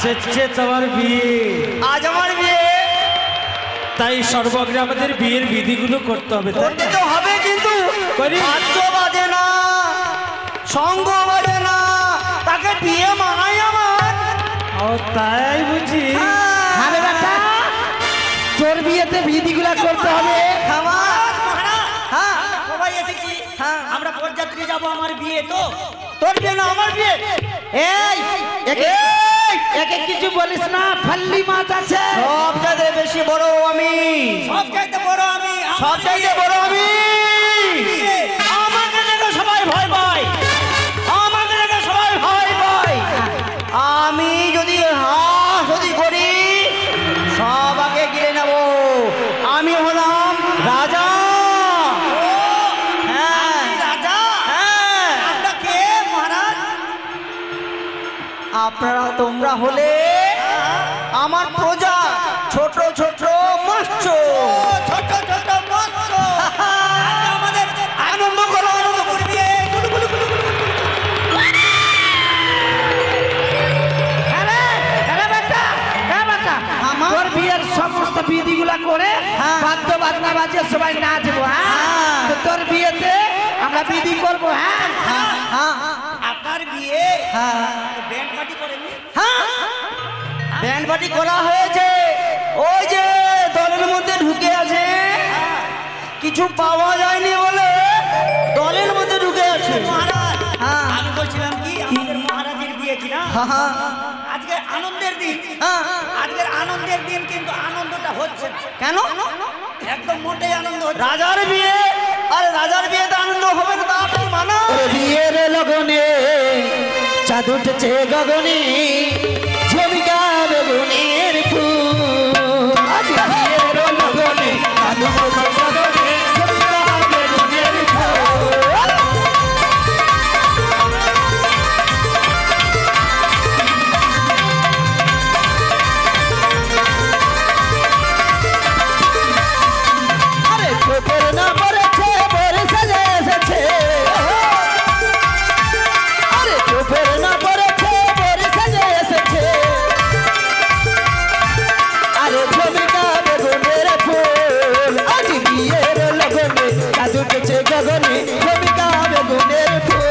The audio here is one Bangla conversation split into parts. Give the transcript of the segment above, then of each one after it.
হচ্ছে তোমার বিয়ে। আজ আমার বিয়ে, তাই সর্বগ্রে আমাদের বিয়ের বিধিগুলো করতে হবে। করতে তো হবে, কিন্তু বাদ্য বাজে না, সঙ্গ বাজে না, তাকে বিয়ে মানাই আমার। ও তাই বুঝি। আরে বেটা, তোর বিয়েতে বিধিগুলা করতে হবে। হ্যাঁ, সবাই এসেছি, আমরা বরযাত্রী যাব আমার বিয়ে। তো তোর বিয়ে না আমার বিয়ে। এই একে কিছু বলিস না, ফাল্লি মাছ আছে। সব জায়গায় বেশি বড় আমি, সব চাইতে বড় আমি, সব জায়গায় বড় আমি। আমাকে দেখে সবাই ভয় পায়, আমাকে দেখে সবাই ভয় পায়। আমি যদি যদি করি সব আগে গিয়ে নেব। আমি হলাম রাজা। হ্যাঁ রাজা। হ্যাঁ, আমরা কে মহারাজ? আপনারা তোমরা হলে আমার প্রজা, ছোট ছোট মৎস্য। ছোট ছোট মৎস্য। আজকে আমাদের আনন্দ করো, আনন্দ করবি। তোর বিয়ের সমস্ত বিধিগুলা করে বাদ্য বাজনা বাজিয়ে সবাই নাচবো। হ্যাঁ, তো তোর বিয়েতে আমরা বিধি করবো। হ্যাঁ, আপনার বিয়ে ব্যান্ড পার্টি করেনি? ব্যান্ড পার্টি করা হয়েছে। ওই যে দলের মধ্যে ঢুকে আছে, কিছু পাওয়া যায়নি বলে দলের মধ্যে ঢুকে আছে। মহারাজ, হ্যাঁ। আমি বলছিলাম কি আমাদের মহারাজের বিয়ে কিনা আজকে আনন্দের দিন। আজকের আনন্দের দিন, কিন্তু আনন্দটা হচ্ছে না। কেন? একদম মোটেই আনন্দ হচ্ছে না। রাজার বিয়ে, আরে রাজার বিয়েতে আনন্দ হবে না, তা আপনি মানা। বিয়ের লগনে চাঁদ উঠেছে গগনে, ঝুমিকা বেগুনের ফুল। বিয়ের লগনে চাঁদ উঠেছে গগনে, ঝুমিকা বেগুনের ফুল। আরে ঠোকর না পড়েছে, বরে সাজে এসেছে। আরে ঠোকর না পড়েছে, বরে সাজে এসেছে। আরে ঝুমিকা বেগুনের ফুল। আজ বিয়ের লগনে চাঁদ উঠেছে গগনে, ঝুমিকা বেগুনের ফুল।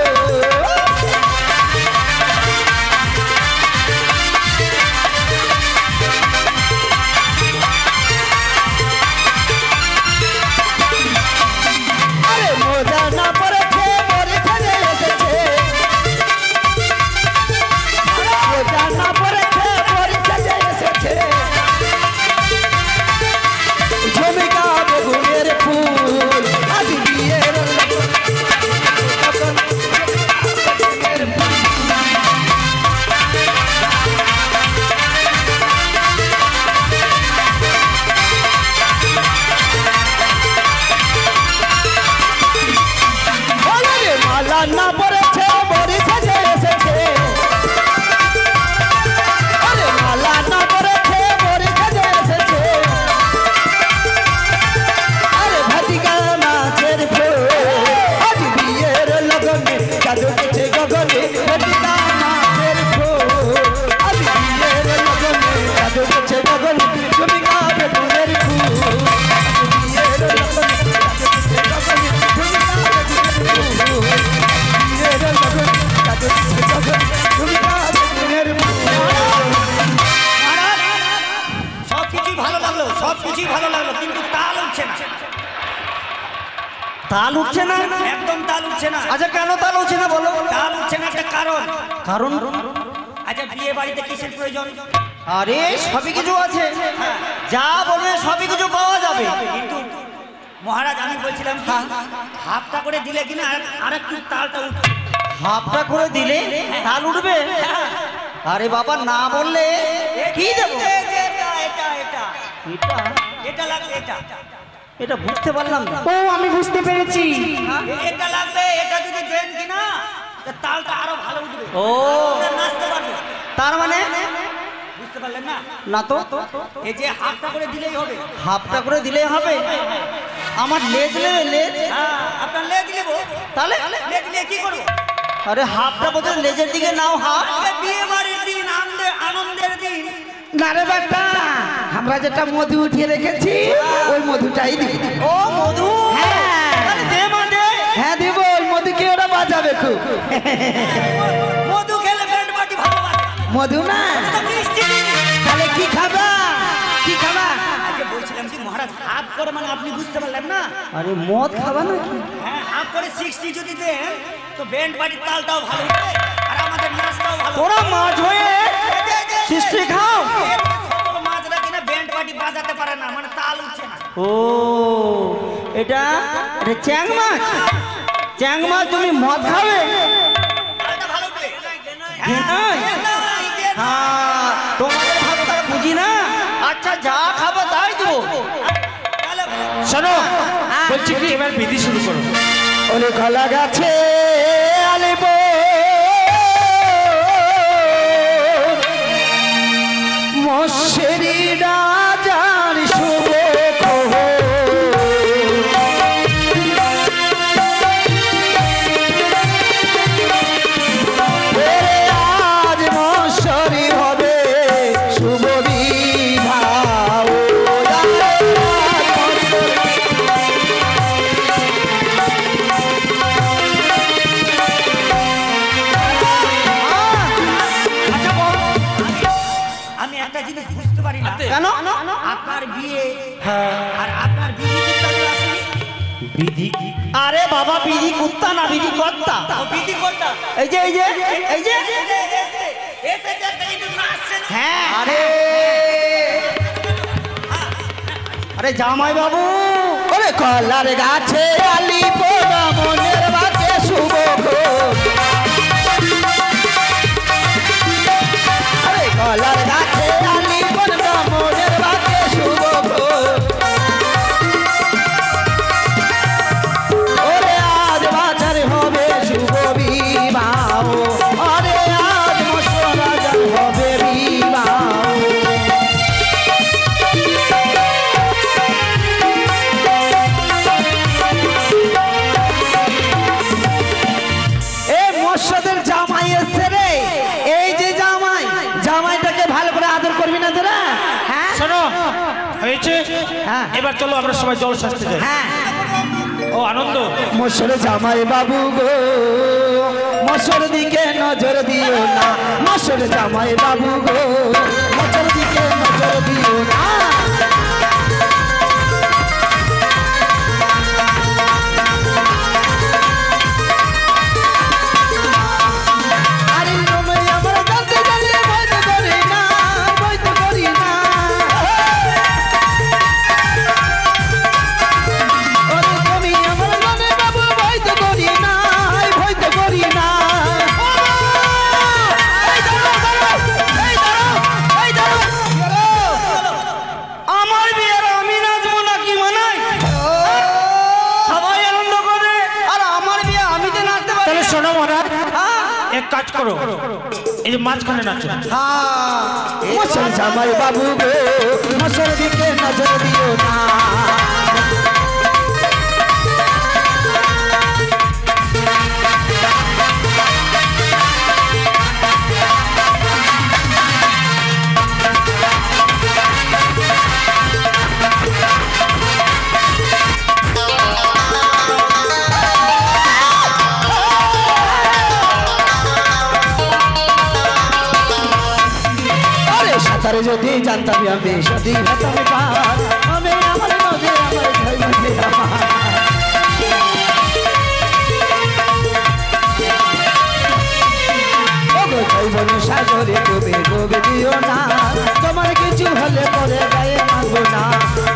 আরে মোজা না পড়েছে, বরে সাজে এসেছে। মোজা না পড়েছে, বরে সাজে এসেছে। ঝুমিকা বেগুনের ফুল। আজ বিয়ের মালা না পড়েছে, বরে সাজে এসেছে। আরে মালা না পড়েছে, বরে সাজে এসেছে। আরে ভাতিকা নাচের ফুল। আজ বিয়ের লগনে চাঁদ উঠেছে গগনে, ভাতিকা নাচের ফুল। আজ বিয়ের লগনে চাঁদ উঠেছে গগনে, ঝুমিকা বেগুনের ফুল। বিয়ের লগনে চাঁদ উঠেছে গগনে, ঝুমিকা বেগুনের ফুল। বিয়ের লগনে চাঁদ উঠেছে গগনে, ঝুমিকা বেগুনের ফুল। সবকিছুই ভালো লাগলো, সবকিছুই ভালো লাগলো, কিন্তু তাল উঠছে না। তাল উঠছে না? একদম তাল উঠছে না। আচ্ছা, কেন তাল উঠছে না বলো? তাল উঠছে না একটা কারণ। কারণ? আচ্ছা, বিয়ে বাড়িতে কিসের প্রয়োজন? আরে সবই কিছু আছে, যা বলবে সবই কিছু পাওয়া যাবে। কিন্তু মহারাজ, আমি বলছিলাম কি, হাফটা করে দিলে কিনা আর একটু তালটা উঠবে। হাফটা করে দিলে তাল উঠবে? আরে বাবা, না বললে কি দেবো? এটা লাগবে, এটা বুঝতে পারলাম না। ও, আমি বুঝতে পেরেছি। এটা লাগবে। এটা যদি দেন কিনা তালটা আরো ভালো উঠবে। ও, নাচতে পারবে। তার মানে বুঝতে পারলেন না? না তো, এই যে হাফটা করে দিলেই হবে। হাফটা করে দিলে হবে? আমার লেজ নেবে, লেজ? আপনার লেজ নেবো। তাহলে লেজ নিয়ে কি করবো? আরে হাফটা বোধহয় লেজের দিকে নাও। হাফ বিয়ে বাড়ির দিন আনন্দের দিন। না রে বেটা, আমরা যেটা মধু উঠিয়ে রেখেছি ওই মধুটাই দিব। ও মধু, হ্যাঁ। তাহলে দে মা দে। হ্যাঁ দিব, ওই মধুকে ওরা বাজাবে খুব। মধু খেলে ব্যান্ড পার্টি ভালো লাগে। মধু না, তো মিষ্টি দিন। তাহলে কি খাবা? কি খাবা? আজকে বলছিলাম কি মহারাজ হাফ করে, মানে আপনি বুঝতে পারলেন না? আরে মদ খাবা নাকি? হ্যাঁ, হাফ করে 60 যদি দেন তো ব্যান্ড পার্টির তালটাও ভালো হবে আর আমাদের নাচটাও ভালো হবে। তোরা মাছ হয়ে সৃষ্টি খাও। সকল মাছরা কিনা ব্যান্ড পার্টি বাজাতে পারে না, মানে তাল উঠছে না। ও এটা এটা চ্যাং মাছ। চ্যাং মাছ তুমি মদ খাবে? তালটা ভালো উঠবে। হ্যাঁ, হ্যাঁ, তোমাদের ভালো তারা বুঝি না। আচ্ছা যা খাবে তাই দেবো। তাহলে শোনো, বলছি কি এবার বিধি শুরু করো। ওরে কলা গাছে আলিব মশেরি রাজার শুভ কহ। আজ মশরি হবে শুভ বিবাহ। আচ্ছা বল। আমি একটা জিনিস বুঝতে পারি না। কেন? আপনার বিয়ে আর আপনার বিধি করতে আসেনি। বিধি? আরে বাবা, বিধি কুত্তা না, বিধি কর্তা। ও বিধি করতে এই যে এই যে এই যে এসে যে একটা কিন্তু নাচছে না। হ্যাঁ, আরে আরে জামাই বাবু, ওরে কলার গাছে আলি পোড়া মনের বাকে শুভ গো। আরে কলার গাছে আলি পোড়া মনের বাকে শুভ গো। ওরে আজ বাজার হবে শুভ বিবাহ। আরে আজ মশরাজার হবে বিবাহ। এ মশাদের জামাই এসছে রে। এই যে জামাই, জামাইটাকে ভালো করে আদর করবি না তোরা? হ্যাঁ শোনো, হয়েছে, হ্যাঁ। এবার চলো আমরা সবাই জল সাজতে যাই। হ্যাঁ। ও আনন্দ, মশার জামাই বাবু গো, মশার দিকে নজর দিও না। মশার জামাই বাবু গো, মশার দিকে নজর দিও না। আরে তুমি আমার জানতে জানলে বৈধ করি না, বৈধ করি না। ওরে তুমি আমার মনে বাবু বৈধ করি না, বৈধ করি না। এই দাঁড়াও, দাঁড়াও, এই দাঁড়াও, এই দাঁড়াও। আমার বিয়ের আমি নাচবো নাকি মানাই? সবাই আনন্দ করে আর আমার বিয়ে আমি তো নাচতে পারি তাহলে না। শোনো মহারাজ, হ্যাঁ, এক কাজ করো, এই যে মাঝখানে নাচো। হ্যাঁ, মশার জামাই বাবু গো, মশার দিকে নজর দিও না। আরে সাঁতারে যদি জানতাম আমি, যদি হতাম পার, আমি আমার নদী আমার ঝাই মধ্যে আমার। ওগো জৈবন সাগরে ডুবে ডুবে দিও না, তোমার কিছু হলে পরে গায়ে মানবো না।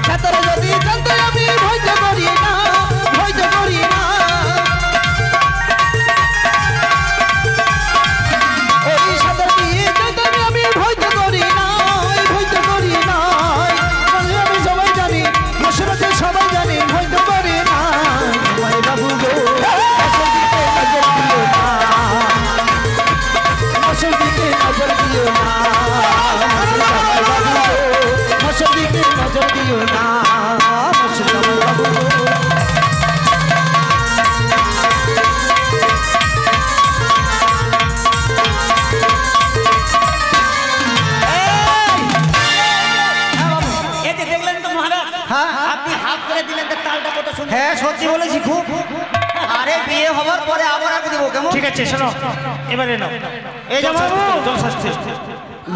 সাঁতারে যদি জানতাম আমি, ভয় করি না, ভয় করি না। ওই সাঁতার দিয়ে জানতাম আমি, ভয় করি না, ভয় করি না। আমি সবাই জানি, মশরাতে সবাই জানি, ভয় করি না। সত্যি বলেছি খুব। আরে বিয়ে হবার পরে আবার আগে দেবো কেমন? ঠিক আছে শোনো এবারে নাও এই যে বাবু। জল শাস্তি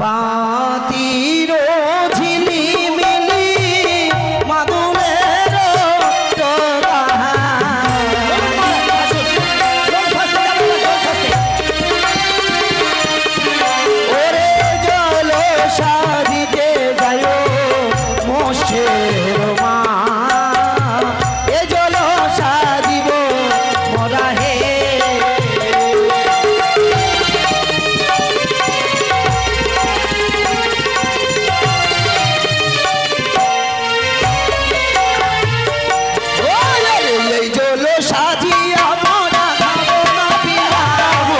বাতির ঝিলিমিলি মাদুরের ওরে জল সাজিতে যায় মোষের মা এ জল সাজিব মোরা হে এই জল সাজিয়া মোরা খাবো না পিলাবো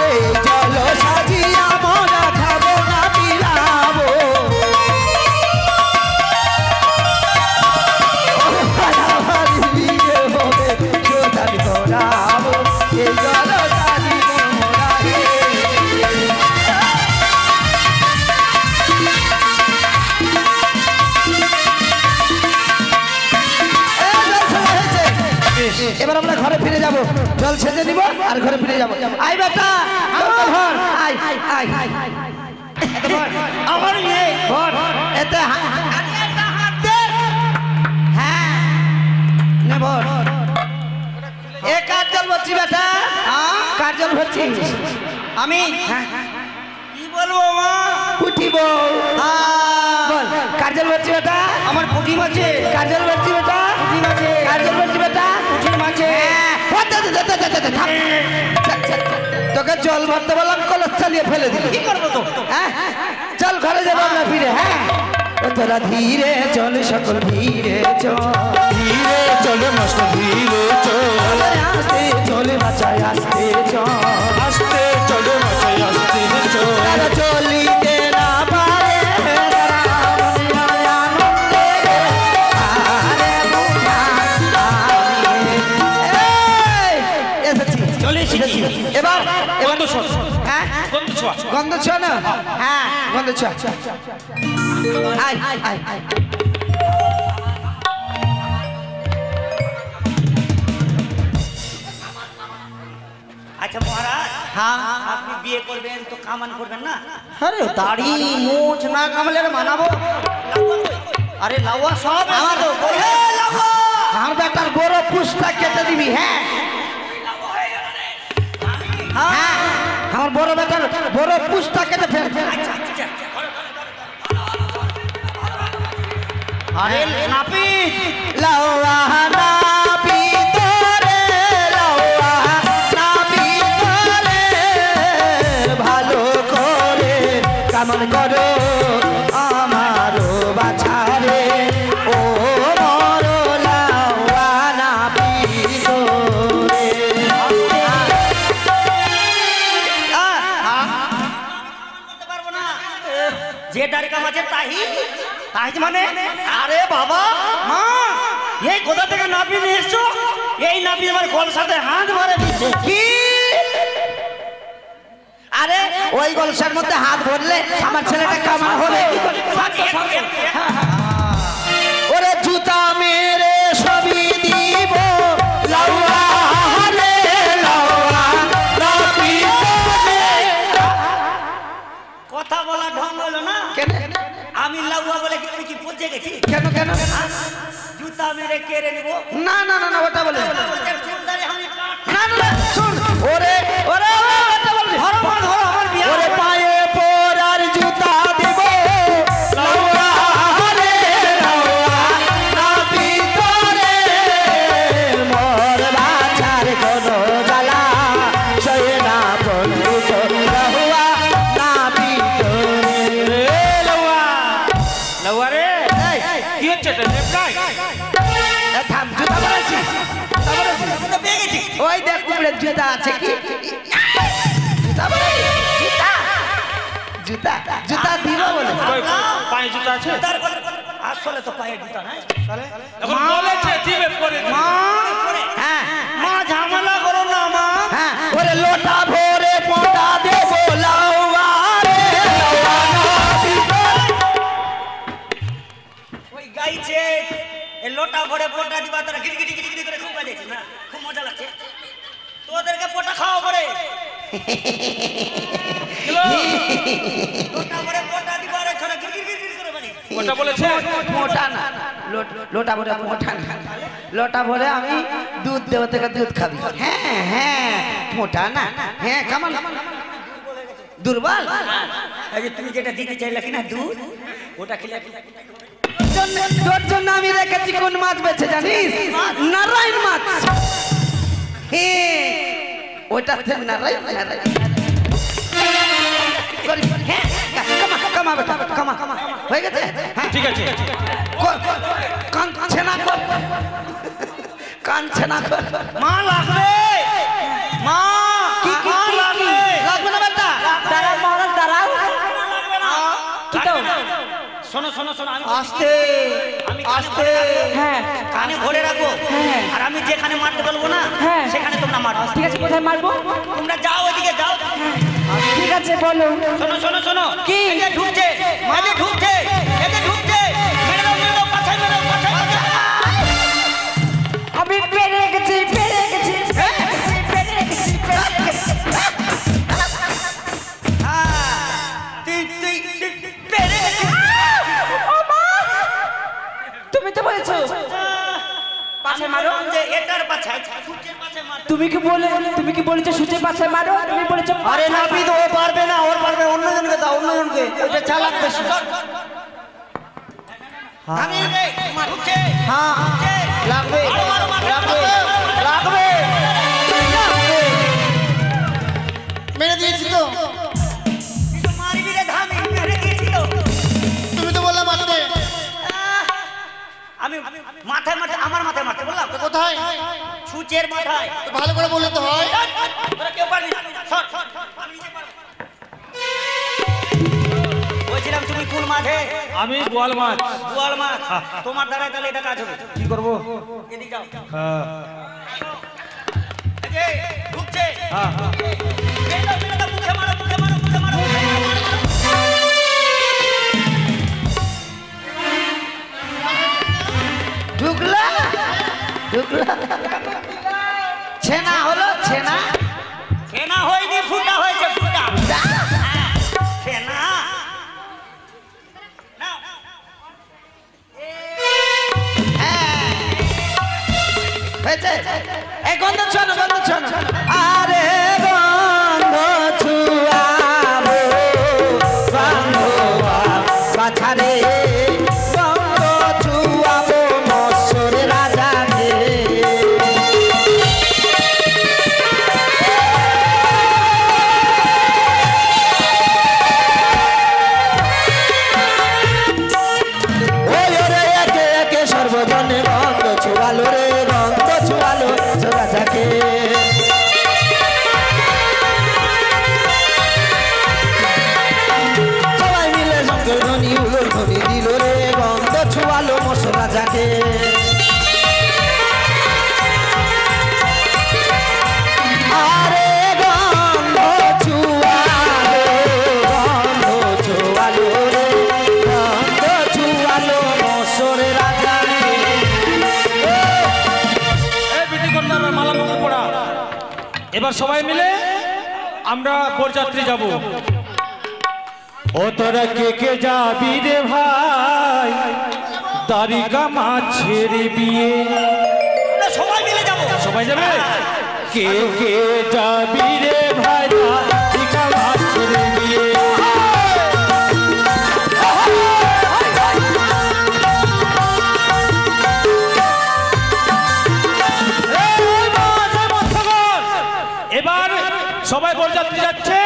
এই জল সাজিয়া মোরা খাবো না পিলাবো এই জল সাজিব মোরা হে এবার আমরা ঘরে ফিরে যাব জল সেজে নিব আর ঘরে ফিরে যাব আই বেটা ঘর আই আই আমার মেয়ে ঘর এতে হাত দে হ্যাঁ নে বল এ কার জল ভরছি বেটা কার জল ভরছি আমি হ্যাঁ কি বলবো মা? উঠিব বল কার জল ভরছি বেটা আমার পুঁটি মাছে। কার জল ভরছি বেটা পুঁটি মাছে। কার জল ভরছি বেটা পুঁটি মাছে। তোকে জল ভরতে বললাম কলস চালিয়ে ফেলে দিল কি করবো তো? হ্যাঁ চল ঘরে যাবো আমরা ফিরে হ্যাঁ ও তোরা ধীরে চল সকল ধীরে চল ধীরে চলে মস্ত ধীরে চল আস্তে চলে বাঁচায় আস্তে চল আস্তে চলে মাথায় আস্তে চল তারা চলিতে না পারে তারা মনে আনন্দে আরে মুখা এই, এসেছি চলে এসেছি এবার গন্ধ ছোঁয়া হ্যাঁ গন্ধ ছোঁয়া গন্ধ ছোঁয়া না হ্যাঁ গন্ধ ছোঁয়া আয় আয় আয় আচ্ছা মহারাজ, হ্যাঁ আপনি বিয়ে করবেন তো কামান করবেন না? আরে দাড়ি মোচ না কামলে আর মানাবো। আরে লাউয়া সব আমার তো আমার বেটার বড় পুষ্টা কেটে দিবি হ্যাঁ হ্যাঁ আমার বড় বেটার বড় পুষ্টা কেটে ফেল আচ্ছা আচ্ছা, আরে নাপিত লাউয়া নাপি তোরে লাউয়া নাপি তোরে ভালো করে কামন করো আমারও বাছারে ও মর লাউয়া নাপি তোরে করতে পারবো না। যে ডারিকা মাছের তাহি তাই মানে আরে বাবা মা এই কোথা থেকে নাপি নিয়ে এসছো? এই নাপি আমার গল সাথে হাত মারে দিচ্ছে। কি আরে ওই গলসার মধ্যে হাত ভরলে আমার ছেলেটা কামান হবে কি করে? ওরে জুতা মেরে সবই দিব লাউয়া রে লাউয়া নাপি তোরে। কথা বলা ঢং হলো না। কেন আমি লাউয়া বলে কি আমি কি পচে গেছি? কেন কেন জুতা মেরে কেড়ে নিব। না না না না ওটা বলে না চুলদারি আমি কাট। না না শুন ওরে ওরে ওটা বলবি ধরো মা ধরো আমার বিয়ে। ওরে পায়ে পরার জুতা দিব লাউয়া রে লাউয়া নাপি তোরে মোর বাছার কোনো জ্বালা সয়ে না বন্ধু তো লাউয়া নাপি তোরে লাউয়া লাউয়া রে এই, কি হচ্ছে এটা লেফটাই থাম জুতা বলেছি জুতা পেয়ে গেছি। ওই দেখ কুমড়ের জুতা আছে কি জুতা বলেছি জুতা জুতা জুতা দিব বলে কই পায়ে জুতা আছে জুতার কথা আসলে তো পায়ে জুতা নাই। এখন বলেছে দিবে পরে দিবে। মা হ্যাঁ মা ঝামেলা করো না মা। হ্যাঁ ওরে লোটা ভরে পোটা দেব লাউয়া রে লাউয়া নাপি তোরে। গাইছে এই লোটা ভরে পোটা দিবা তোরা গিরি গিরি গিরি করে খুব বাজাইছিস না খুব মজা লাগছে তোদেরকে পোটা খাওয়া করে লোটা ভরে পোটা দিবা রে ছোরা গিরি গিরি গিরি করে বানি ওটা বলেছে মোটা না লোটা ভরে মোটা না লোটা ভরে আমি দুধ দেবো থেকে দুধ খাবি হ্যাঁ হ্যাঁ মোটা না হ্যাঁ কামান দুর্বল এই যে তুমি যেটা দিতে চাইলা কিনা দুধ ওটা খেলে তোর জন্য আমি রেখেছি কোন মাছ বেছে জানিস নারায়ণ মাছ হ্যাঁ ওটা নারায়ণ নারায়ণ হ্যাঁ কামা কামা বেটা কামা হয়ে গেছে হ্যাঁ ঠিক আছে কাঁদছে না কর কাঁদছে না কর মা লাগবে মা কি কি মা লাগবে লাগবে না বেটা দাঁড়াও মহারাজ দাঁড়াও শোনো শোনো শোনো আমি আস্তে আস্তে হ্যাঁ কানে ভরে রাখবো হ্যাঁ। আর আমি যেখানে মারতে বলবো না হ্যাঁ। সেখানে তোমরা মারো ঠিক আছে কোথায় মারবো তোমরা যাও ওইদিকে যাও ঠিক আছে বলো শোনো শোনো শোনো কি? এই যে ঢুকছে মাঝে ঢুকছে এই যে ঢুকছে মেরে দাও পাছায় মেরে দাও পাছায় আমি পেরে গেছি পেরে গেছি পেরে গেছিস। তুমি তো বলেছো পাছে মারো আমি বললাম যে এটার পাছায় সূর্যের পাছায় মার তুমি কি বলেছো সূচে পাছে মারো তুমি বলেছো আরে নাপিত ও পারবে না ওর পারবে অন্যজনকে দাও অন্যজনকে ওটা চালাক বেশি আমি ঢুকছে হ্যাঁ ঢুকছে লাগবে মারো, মারো, মারো, লাগবে মারো। লাগবে মেরে দিয়েছি তো কিন্তু মারবি রে ধামি মেরে দিয়েছি তো তুমি তো বললে মারতে আমি মাথায় মারতে আমার মাথায় মারতে বললাম তো কোথায় সূর্যের মাথায় তো ভালো করে বললে তো হয় তোরা কেউ পারবি না সর সর আমি নিজে পারবো বলছিলাম তুমি কোন মাঠে আমি বোয়াল মাছ গোয়াল মাছ তোমার দ্বারাই তাহলে এটা কাজ হবে কি করবো এদিকে যাও হ্যাঁ এই যে ঢুকছে হ্যাঁ মেরে দাও মুখে মারো মুখে মারো মুখে মারো মুখে মারো ঢুকলা ঢুকলা ছেনা হলো ছেনা ফেনা হয়নি ফুটা হয়েছে ফুটা ফেনা নাও। হয়েছে এই গন্ধ ছন আরে গন্ধ ছুয়াবো গন্ধ বাছারে গন্ধ ছুয়াবো মৎস্যর রাজাকে ওই রে একে একে সর্বজনে গন্ধ ছুয়ালো রে গন্ধ ছুয়ালো রাজাকে সবাই মিলে শঙ্কর ধ্বনি উলোর ধ্বনি দিল রে গন্ধ ছুয়ালো মৎস্য রাজাকে আরে গন্ধ ছুয়ালো রে গন্ধ ছুয়ালো মৎস্যর রাজাকে এই বিটি করতে মালা মুকুট পড়া এবার সবাই মিলে আমরা বরযাত্রী যাব ও তোরা কে কে যাবি রে ভাই তারিকা মাছের বিয়ে না, সবাই মিলে যাবো সবাই যাবে কে কে যাবি রে ভাই তারিকা মাছের বিয়ে এবার সবাই বরযাত্রী যাচ্ছে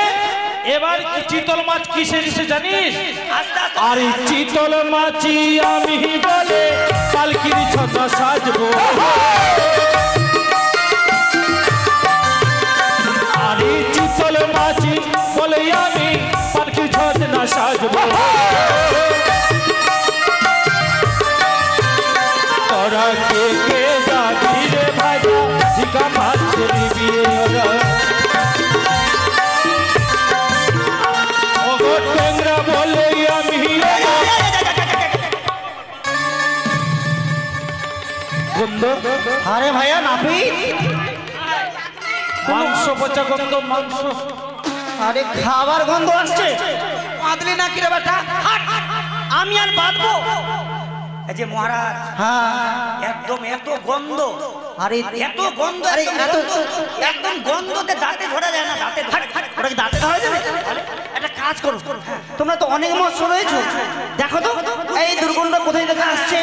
এবার কি চিতল মাছ কিসের এসে জানিস আস্তে আস্তে আর এই চিতল মাছি আমি বলে পালকির ছটা সাজবো আর এই চিতল মাছি বলে আমি পালকির ছটা না সাজবো তোরা কে কে যাবি রে ভাই ঠিকা মাছের বিয়ে ওগো টেংরা বলে আমি গন্ধ। আরে ভাইয়া নাপি, মাংস পচা গন্ধ, মাংস। আরে খাবার গন্ধ আসছে। বাঁধলি না কিরে বেটা? আমি আর বাঁধবো? এই যে মহারাজ, হ্যাঁ একদম এত গন্ধ, আরে এত গন্ধ, আরে এত একদম গন্ধতে দাঁতে ধরা যায় না, দাঁতে ধরে। ওটা কি দাঁতে ধরা যাবে? একটা কাজ করো, তোমরা তো অনেক মৎস্য রয়েছো, দেখো তো এই দুর্গন্ধ কোথায় থেকে আসছে।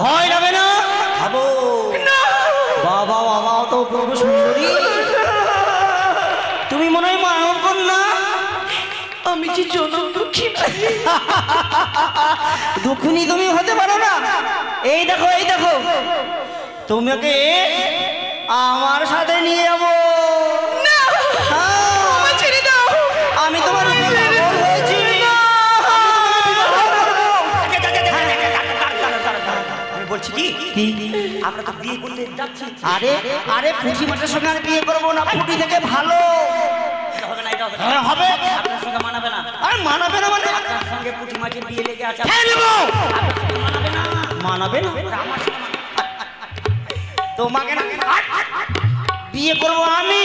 ভয় লাগে না? খাবো। বাবা বাবা তো প্রভু সুন্দরী, তুমি মনে হয় মানব কন্যা। আমি কি জনম দুঃখী? দুঃখিনী তুমি হতে পারো না। এই দেখো এই দেখো, তোমাকে আমার সাথে নিয়ে যাবো। হ্যাঁ, ছেড়ে দাও। আমি তোমার উপর পাগল হয়েছি। আমি বলছি কি, আমরা তো বিয়ে করতে যাচ্ছি। আরে আরে পুঁটি মাছের সঙ্গে আর বিয়ে করবো না, পুঁটি থেকে ভালো এটা হবে না, এটা হবে না। হ্যাঁ, হবে। আপনার সঙ্গে মানাবে না। আর মানাবে না মানে? আপনার সঙ্গে পুঁটি মাছের বিয়ে লেগে আছে। খেয়ে নেবো। আপনার সঙ্গে মানাবে না। মানাবে না? ওটা আমার সঙ্গে মানাবে। তোমাকে না বিয়ে করবো আমি।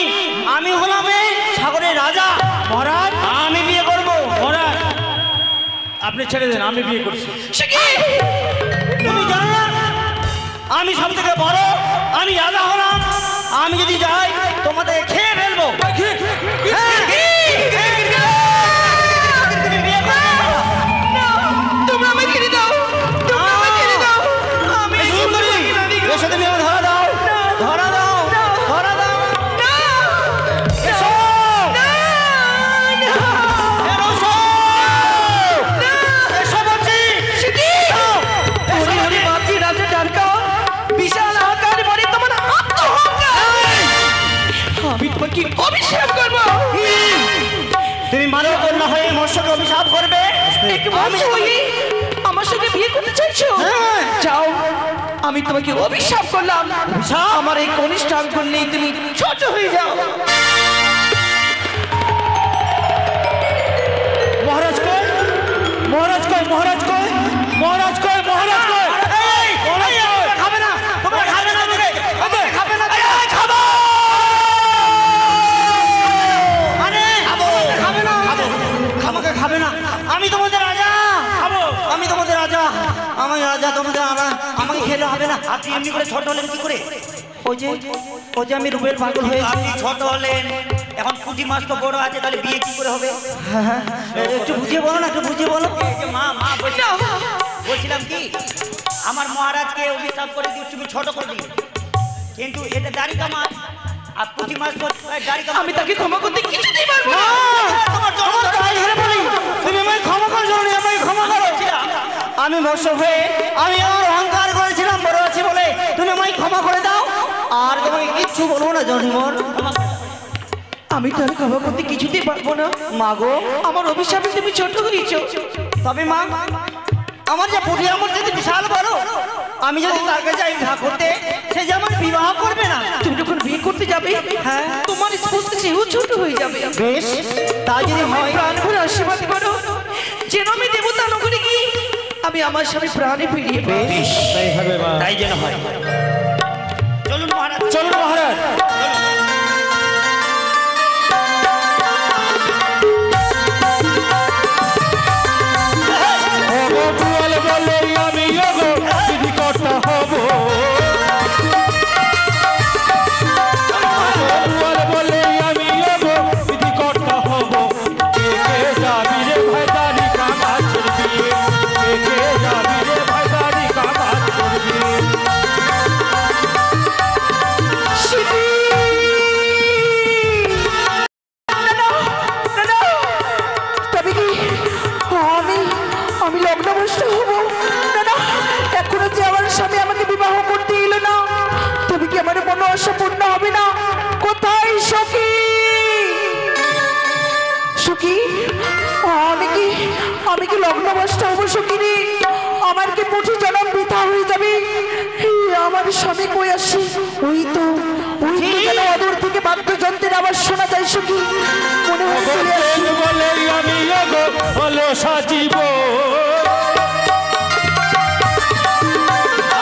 আমি হলাম এই সাগরের রাজা মহারাজ, আমি বিয়ে করবো। মহারাজ আপনি ছেড়ে দেন, আমি বিয়ে করছি। তুমি জানো না আমি সব থেকে বড়, আমি রাজা হলাম। আমি যদি যাই তোমাদের খেয়ে ফেলবো। হ্যাঁ। তুমি বিয়ে করবে? তোমরা আমায় ছেড়ে দাও। তোমরা আমায় ছেড়ে দাও। আমি সুন্দরী, এর সাথে তুমি আমায় ধরা দাও, ধরা দাও, ধরা দাও। এসো। এসো। এসো বলছি। হরি হরি বাপজি রাজা ডানকা, বিশাল আকার বাড়ি তোমার আত্মহত্যা। আমি তোমাকে অভিশাপ করবো। তুমি মানব কন্যা হয়ে মৎস্যকে অভিশাপ করবে? আমি আমার সঙ্গে বিয়ে করতে চাইছো? হ্যাঁ। যাও, আমি তোমাকে অভিশাপ করলাম। আমার এই কনিষ্ঠ আঙ্গুল নেই, তুমি ছোট হয়ে যাও। মহারাজ কই, মহারাজ কই, মহারাজ কই, মহারাজ কই, মহারাজ কই। এই, মহারাজ এই, কই। খাবে না, তোমরা খাবে না তোকে, তোমরা খাবে না। এই, খাবো। আরে, খাবে না, আমাকে খাবে না। আমি তোমাদের রাজা, আমি তোমাদের রাজা, আমি রাজা, তোমাদের আমাকে খেলে হবে না। আপনি এমনি করে ছোট হলেন কি করে? ওই যে আমি রূপের পাগল হয়েছি। আপনি ছোট হলেন, এখন পুঁটি মাছ তো বড় আছে, তাহলে বিয়ে কি করে হবে? একটু বুঝিয়ে বলো না, একটু বুঝিয়ে বলো। এই যে মা বলছিলাম কি, আমার মহারাজকে অভিশাপ করে দিয়ে তুমি ছোট করে দিই, কিন্তু এটা দাড়িকা মাছ, আর পুঁটি মাছ তো দাড়িকা মাছ। আমি তাকে ক্ষমা করতে কিছুতেই পারবো না। তোমার পায়ে ধরে বলি, তুমি আমায় ক্ষমা করো, জননী, আমায় ক্ষমা করো। আমি মৎস্য হয়ে আমি আমার অহংকার করেছিলাম বড় আছি বলে, তুমি আমায় ক্ষমা করে দাও। আর তোমাকে কিচ্ছু বলবো না জননীমন। আমি তার ক্ষমা করতে কিছুতেই পারবো না। মাগো, আমার অভিশাপে তুমি ছোট হয়েছো। তবে মা, আমার যে পুঁটি আমার যদি বিশাল বড়, আমি যদি তার কাছে যাই বিবাহ করতে, সে যে আমার বিবাহ করবে না। তুমি যখন বিয়ে করতে যাবে, হ্যাঁ, তোমার স্পষ্ট সেও ছোট হয়ে যাবে। বেশ, তাই যদি হয় প্রাণ ভরে আশীর্বাদ করো, যেন আমি দেবতা নগরে গিয়ে আমি আমার স্বামী প্রাণে ফিরিয়ে পাই। তাই হবে মা, তাই যেন হয়। চলুন মহারাজ, চলুন মহারাজ। আমি বিধি কর্তা হব, বলে আমি বিধি কর্তা হব। কে যাবি রে ভাই দাড়িকা মাছের বিয়ে, কে যাবি রে ভাই দাড়িকা মাছের বিয়ে। আশা পূর্ণ হবে না। কোথায় সখী? সখী, আমি কি লগ্নভ্রষ্ট হবো সখী রে? আমার কি পুঁথি জনম বৃথা হয়ে যাবে? আমার স্বামী কই আসি? ওই তো যেন অদূর থেকে বাদ্যযন্ত্রের আবার শোনা যায় সখী। মনে হয় চলে আসি। বলে আমি হলো সাজিব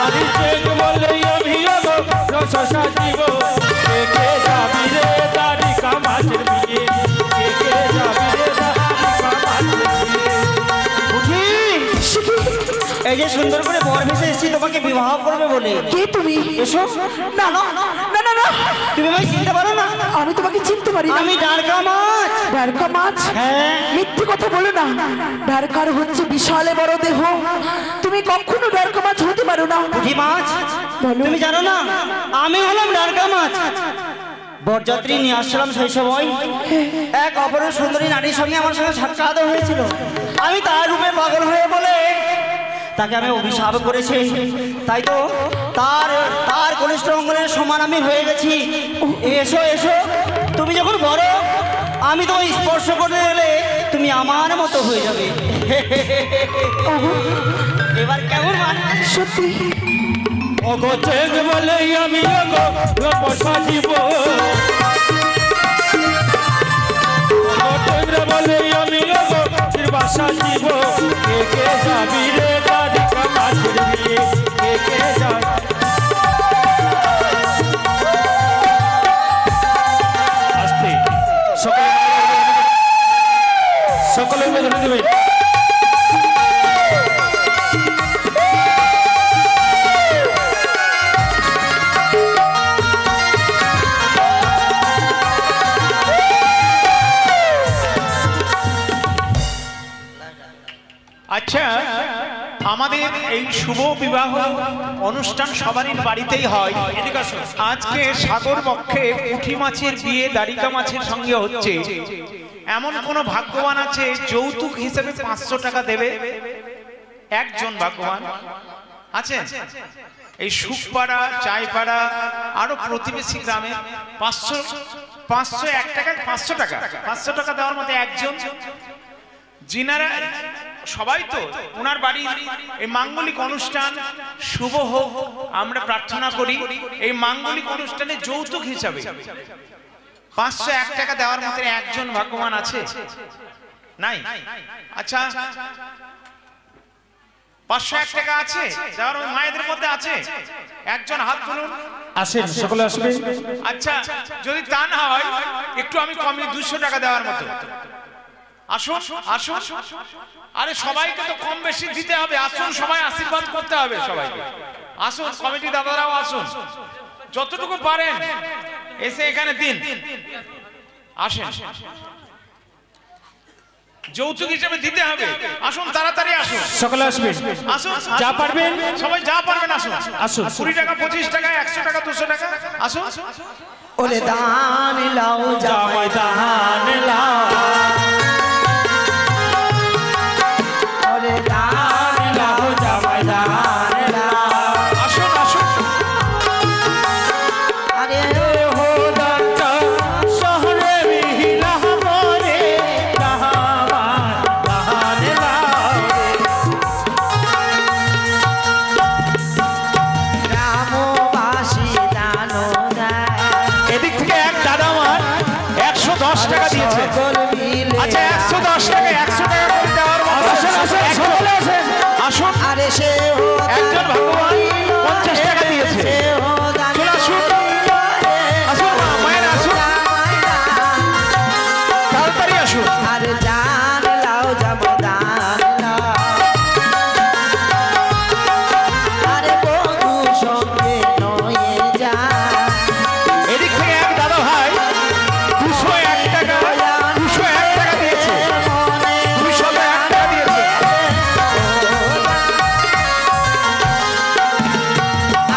আরে চেক বলে আমি রস সাজিব কে যাবি রে দ্বারিকা মাছের বিয়ে কে যাবি রে দ্বারিকা মাছের বিয়ে। এই যে সুন্দর করে বর ভেসে এসেছি তোমাকে বিবাহ করবে বলে। কে তুমি? এসো। না না না না না, তুমি আমায় চিনতে পারো না? আমি তোমাকে চিনতে পারি না। আমি দ্বারকা মাছ। দ্বারকা মাছ? হ্যাঁ। মিথ্যে কথা বলো না। দ্বারকার হচ্ছে বিশালে বড় দেহ, তুমি কখনো দ্বারকা মাছ হতে পারো না। পুঁটি মাছ? বলো। তুমি জানো না আমি হলাম দ্বারকা মাছ। বরযাত্রী নিয়ে আসলাম সেই সময় এক অপর সুন্দরী নারীর সঙ্গে আমার সঙ্গে সাক্ষাৎ হয়েছিল। আমি তার রূপে পাগল হয়ে বলে তাকে আমি অভিশাপ করেছি। তাই তো তার কনিষ্ঠ অঙ্গনের সমান আমি হয়ে গেছি। এসো এসো, তুমি যখন বড় আমি তোমায় স্পর্শ করতে গেলে তুমি আমার মতো হয়ে যাবে। এবার কেমন মানে? সত্যি? ওগো চেক বলে আমি রূপ সাজিব ওগো চেক বলে আমি রূপ সাজিব কে যাবি রে দ্বারিকা মাছের বিয়ে কে যাবি। আস্তে সকলে ধরে দেবে। আচ্ছা, আমাদের এই শুভ বিবাহ অনুষ্ঠান সবারই বাড়িতেই হয়। আজকে সাগর পক্ষে পুঁটি মাছের বিয়ে দ্বারিকা মাছের সঙ্গে হচ্ছে। এমন কোন ভাগ্যবান আছে যৌতুক হিসেবে 500 টাকা দেবে? একজন ভাগ্যবান আছে? এই সুখপাড়া, চাইপাড়া আরো প্রতিবেশী গ্রামে 500 1 টাকা 500 টাকা দেওয়ার মধ্যে একজন, যিনারা সবাই তো ওনার বাড়ি এই মাঙ্গলিক অনুষ্ঠান শুভ হোক আমরা প্রার্থনা করি। এই মাঙ্গলিক অনুষ্ঠানে যৌতুক হিসাবে 501 টাকা দেওয়ার মতো একজন ভাগ্যবান আছে? নাই? আচ্ছা, 501 টাকা আছে দেওয়ার মায়েদের মধ্যে আছে? একজন হাত তুলুন। আসেন, সকলে আসবে। আচ্ছা, যদি তা না হয় একটু আমি কমিয়ে 200 টাকা দেওয়ার মতো। আসুন আসুন, আরে সবাইকে তো কম বেশি দিতে হবে। আসুন, সবাই আশীর্বাদ করতে হবে সবাইকে। আসুন, কমিটি দাদারাও আসুন, যতটুকু পারেন এসে এখানে দিন। আসেন, যৌতুক হিসেবে দিতে হবে। আসুন, তাড়াতাড়ি আসুন, সকলে আসবেন। আসুন, যা পারবেন সবাই যা পারবেন আসুন। আসুন। 20 টাকা, 25 টাকা, 100 টাকা, 200 টাকা। আসুন। ওরে দান লাও জামাই দান লাও ওরে দান লাও জামাই দান লাও। আসুন আসুন। আরে হো দাতা শহরে বিহিলা মরে দাহামান দান লাও রে। রামবাসী দান দেয় এদিক থেকে এক দাদা আমার 110 টাকা দিয়েছে। সকল মিলে আচ্ছা, 110 টাকা, 100 টাকা করে দেওয়ার মতো। আসেন, আসেন, সকলে আসেন। আসুন। আরে সে একজন ভাগ্যবান 50 টাকা দিয়েছে। চলে আসুন, আসুন মা, মায়ের আসুন, তাড়াতাড়ি আসুন। আরে জান লাও জামদান লাও আরে বন্ধু সঙ্গে নয়ে যা এদিক থেকে এক দাদা ভাই 201 টাকা 201 টাকা দিয়েছে। 201 টাকা দিয়েছে।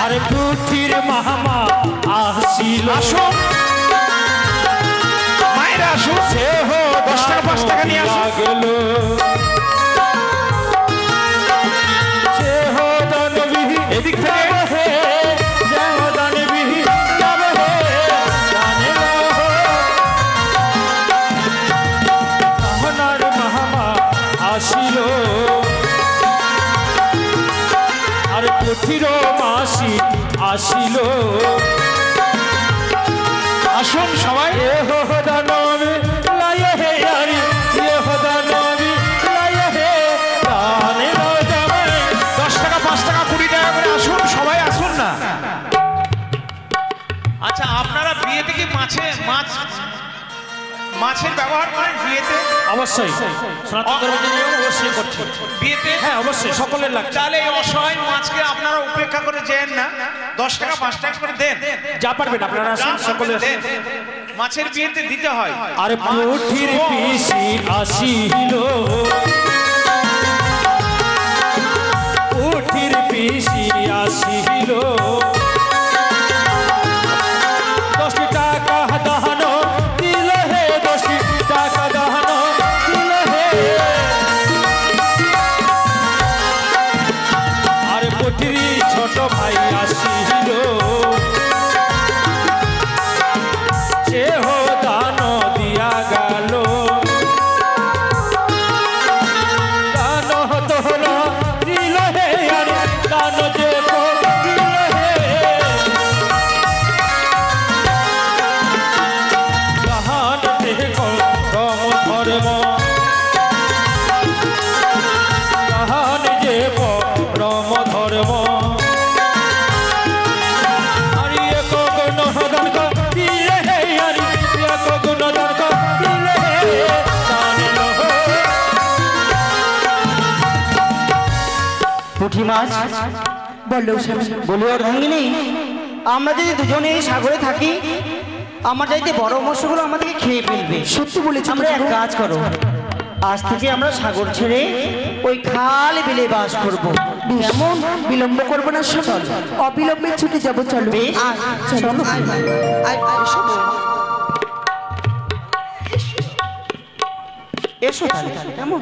আরে পুঠির মামা আসিল। আসুন, মায়ের আসুন। সে হো 10 টাকা, 5 টাকা নিয়ে আসুন। গেল সে হো দানবী। এদিক থেকে হে জয় দানবী যাবে হে আসিল আসুন সবাই। এ হো দানবী লায়ে হে আরি এ হো দানবী লায়ে হে দানে দাও জামাই 10 টাকা 5 টাকা 20 টাকা করে আসুন সবাই আসুন না। আচ্ছা আপনারা বিয়েতে কি মাছের ব্যবহার করেন বিয়েতে? অবশ্যই সনাতন ধর্মের নিয়ম অবশ্যই করছে বিয়েতে হ্যাঁ অবশ্যই সকলের লাগছে তাহলে এই অসহায় মাছকে আপনারা উপেক্ষা করে যেন না, 10 টাকা 5 টাকা করে দেন, যা পারবেন আপনারা আসুন সকলে দেন। মাছের বিয়েতে দিতে হয়। আরে পুঠির পিসি আসিল পুঠির পিসি আসিল 10 টাকা দাহন দিল হে 10 টাকা দাহন দিল হে আরে পুঠির ছোট ভাই আসিল সে হো দান দিয়া গেল দান তোরা দিল হে আরে দান যে দিল হে গাহান দেখ রম ধর্ম গাহান যে রম ধর্ম পুঁটি মাছ বলো স্বামী বলি ওর ভাঙিনি, আমরা যদি দুজনে এই সাগরে থাকি আমার চাইতে বড় মৎস্যগুলো আমাদেরকে খেয়ে ফেলবে। সত্যি বলেছো আমরা এক কাজ করো, আজ থেকে আমরা সাগর ছেড়ে ওই খাল বিলে বাস করবো। কেমন বিলম্ব করবো না স্বামী, অবিলম্বে ছুটে যাবো। চলো বেশ। চলো এসো তাহলে কেমন